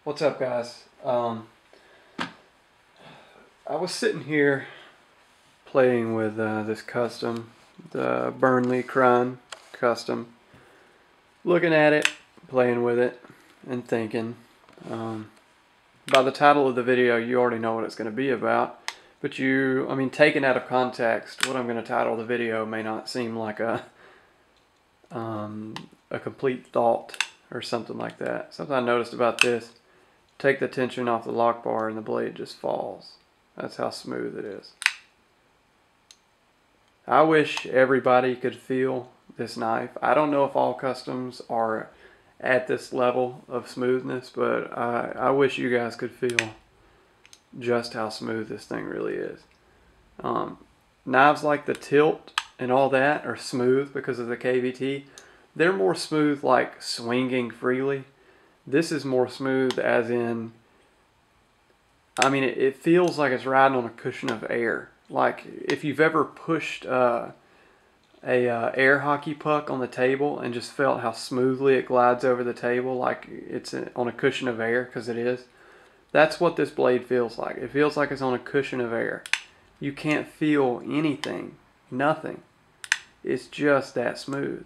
What's up, guys? I was sitting here playing with this custom, the Burnley Crown custom, looking at it, playing with it, and thinking. By the title of the video, you already know what it's going to be about. But taken out of context, what I'm going to title the video may not seem like a complete thought or something like that. Something I noticed about this: take the tension off the lock bar and the blade just falls. That's how smooth it is. I wish everybody could feel this knife. I don't know if all customs are at this level of smoothness, but I wish you guys could feel just how smooth this thing really is. Knives like the Tilt and all that are smooth because of the KVT. They're more smooth like swinging freely. This is more smooth as in, it feels like it's riding on a cushion of air. Like if you've ever pushed a air hockey puck on the table and just felt how smoothly it glides over the table like it's on a cushion of air, because it is. That's what this blade feels like. It feels like it's on a cushion of air. You can't feel anything, nothing. It's just that smooth.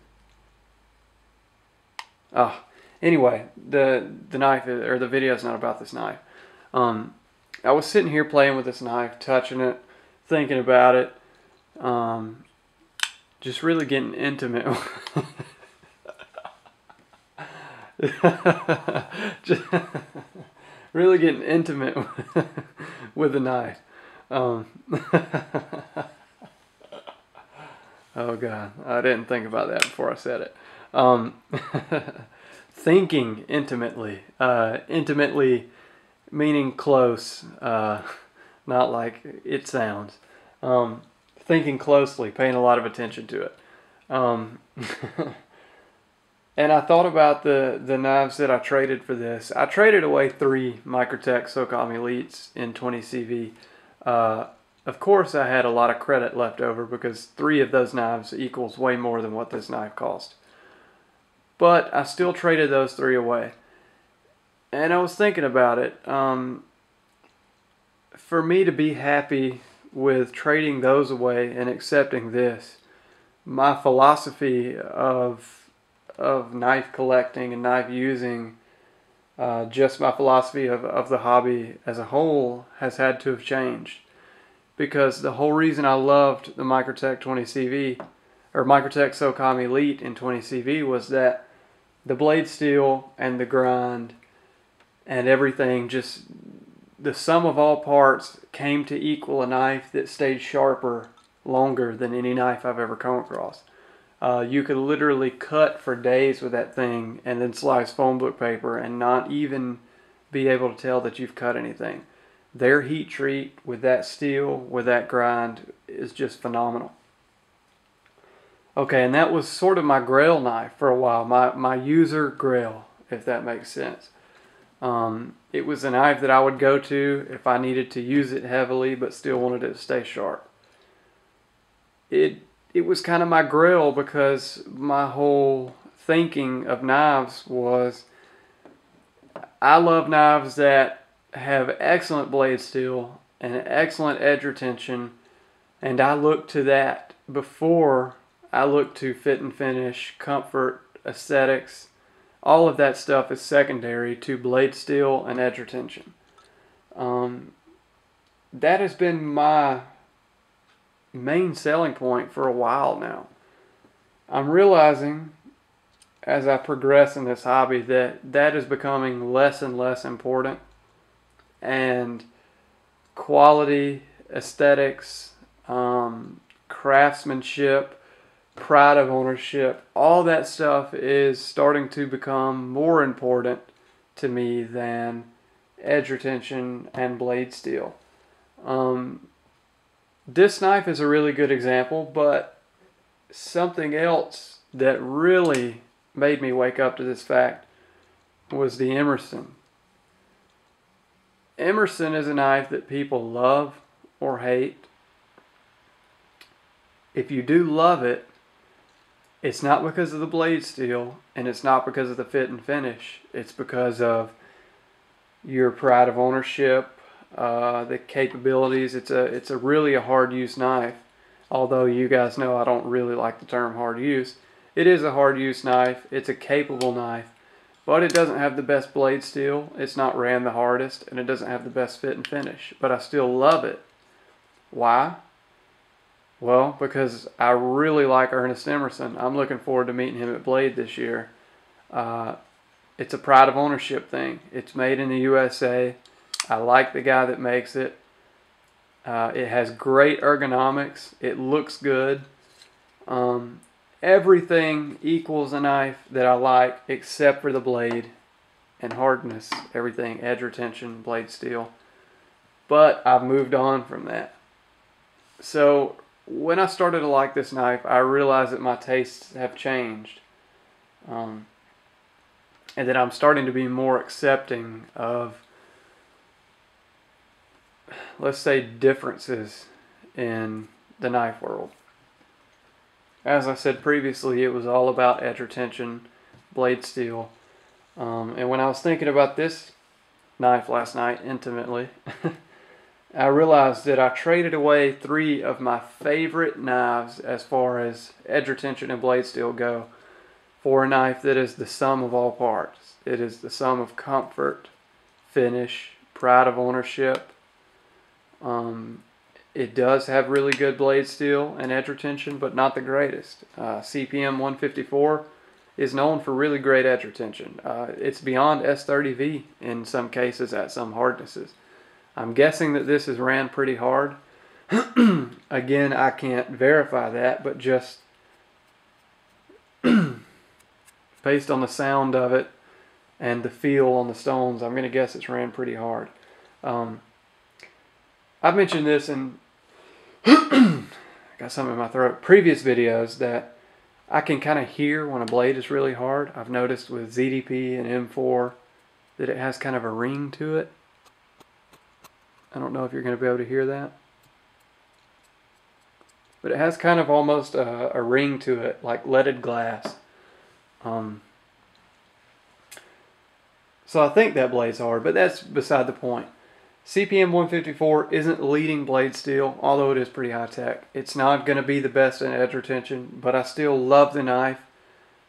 Anyway, the knife or the video is not about this knife. I was sitting here playing with this knife, touching it, thinking about it, just really getting intimate. Just really getting intimate with the knife. Oh God, I didn't think about that before I said it. Thinking intimately, intimately meaning close, not like it sounds. Thinking closely, paying a lot of attention to it. And I thought about the knives that I traded for this. I traded away 3 Microtech SOCOM Elites in 20 CV. Of course, I had a lot of credit left over because 3 of those knives equals way more than what this knife cost. But I still traded those 3 away. And I was thinking about it. For me to be happy with trading those away and accepting this, my philosophy of knife collecting and knife using, just my philosophy of the hobby as a whole, has had to have changed. Because the whole reason I loved the Microtech 20 CV, or Microtech SOCOM Elite in 20 CV, was that the blade steel and the grind and everything, just the sum of all parts came to equal a knife that stayed sharper longer than any knife I've ever come across. You could literally cut for days with that thing and then slice phone book paper and not even be able to tell that you've cut anything. Their heat treat with that steel, with that grind, is just phenomenal. Okay, and that was sort of my grail knife for a while, my user grail, if that makes sense. It was a knife that I would go to if I needed to use it heavily but still wanted it to stay sharp. It was kind of my grail because my whole thinking of knives was, I love knives that have excellent blade steel and excellent edge retention, and I look to that before I look to fit and finish, comfort, aesthetics. All of that stuff is secondary to blade steel and edge retention. That has been my main selling point for a while now. I'm realizing as I progress in this hobby that is becoming less and less important, and quality, aesthetics, craftsmanship, pride of ownership, all that stuff is starting to become more important to me than edge retention and blade steel. This knife is a really good example, but something else that really made me wake up to this fact was the Emerson. Emerson is a knife that people love or hate. If you do love it, it's not because of the blade steel, and it's not because of the fit and finish. It's because of your pride of ownership, the capabilities. It's a really a hard use knife. Although you guys know I don't really like the term hard use. It is a hard use knife. It's a capable knife, but it doesn't have the best blade steel. It's not ran the hardest, and it doesn't have the best fit and finish, but I still love it. Why? Well, because I really like Ernest Emerson. I'm looking forward to meeting him at Blade this year. It's a pride of ownership thing. It's made in the USA. I like the guy that makes it. It has great ergonomics. It looks good. Everything equals a knife that I like except for the blade and hardness. Everything, edge retention, blade steel. But I've moved on from that. So when I started to like this knife, I realized that my tastes have changed. And that I'm starting to be more accepting of, let's say, differences in the knife world. As I said previously, it was all about edge retention, blade steel. And when I was thinking about this knife last night intimately, I realized that I traded away 3 of my favorite knives as far as edge retention and blade steel go for a knife that is the sum of all parts. It is the sum of comfort, finish, pride of ownership. It does have really good blade steel and edge retention, but not the greatest. CPM 154 is known for really great edge retention. It's beyond S30V in some cases at some hardnesses. I'm guessing that this is ran pretty hard. Again, I can't verify that, but just based on the sound of it and the feel on the stones, I'm going to guess it's ran pretty hard. I've mentioned this in got something in my throat. Previous videos that I can kind of hear when a blade is really hard. I've noticed with ZDP and M4 that it has kind of a ring to it. I don't know if you're going to be able to hear that. But it has kind of almost a ring to it, like leaded glass. So I think that blade's hard, but that's beside the point. CPM 154 isn't leading blade steel, although it is pretty high tech. It's not going to be the best in edge retention, but I still love the knife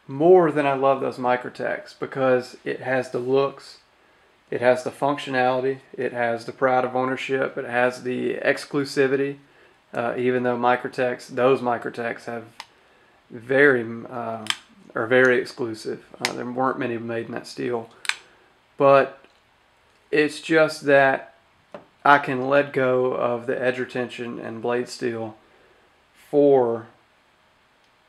more than I love those Microtechs because it has the looks, it has the functionality, it has the pride of ownership, it has the exclusivity. Even though those Microtechs have are very exclusive. There weren't many made in that steel, but it's just that I can let go of the edge retention and blade steel for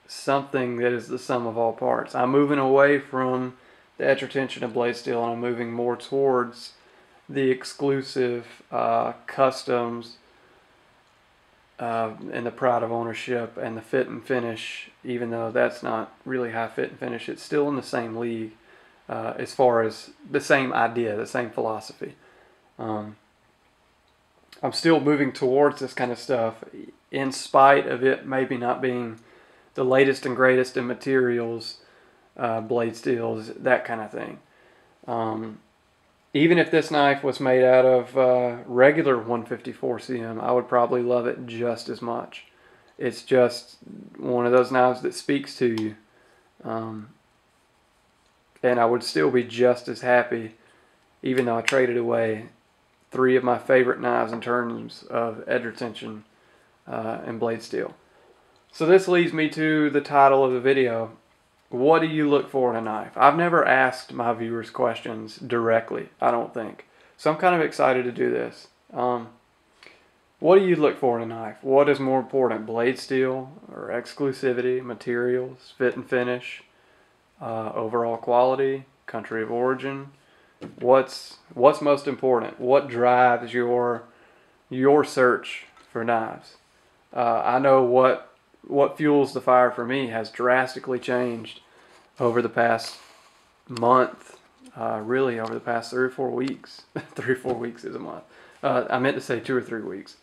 something that is the sum of all parts. I'm moving away from the edge retention and blade steel, and I'm moving more towards the exclusive customs and the pride of ownership and the fit and finish. Even though that's not really high fit and finish, it's still in the same league as far as the same idea, the same philosophy. I'm still moving towards this kind of stuff in spite of it maybe not being the latest and greatest in materials, blade steels, that kind of thing. Even if this knife was made out of regular 154 cm, I would probably love it just as much. It's just one of those knives that speaks to you. And I would still be just as happy, even though I traded away 3 of my favorite knives in terms of edge retention and blade steel. So this leads me to the title of the video. What do you look for in a knife? I've never asked my viewers questions directly, I don't think. So I'm kind of excited to do this. What do you look for in a knife? What is more important, blade steel or exclusivity, materials, fit and finish, overall quality, country of origin? What's most important? What drives your search for knives? I know what fuels the fire for me has drastically changed over the past month, really over the past 3 or 4 weeks. 3 or 4 weeks is a month. I meant to say 2 or 3 weeks.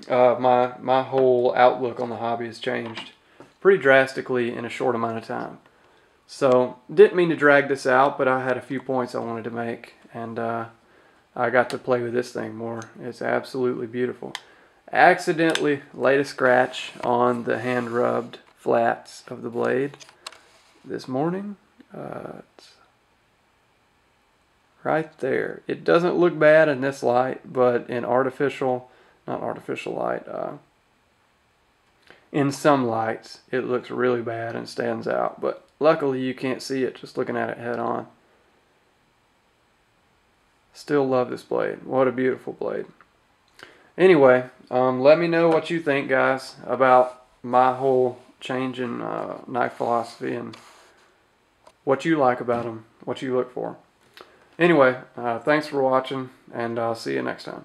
My whole outlook on the hobby has changed pretty drastically in a short amount of time. So didn't mean to drag this out, but I had a few points I wanted to make, and I got to play with this thing more. It's absolutely beautiful. Accidentally laid a scratch on the hand rubbed flats of the blade this morning. It's right there. It doesn't look bad in this light, but in not artificial light, in some lights it looks really bad and stands out, but luckily you can't see it just looking at it head on. Still love this blade. What a beautiful blade. Anyway, let me know what you think, guys, about my whole change in knife philosophy and what you like about them, what you look for. Anyway, thanks for watching, and I'll see you next time.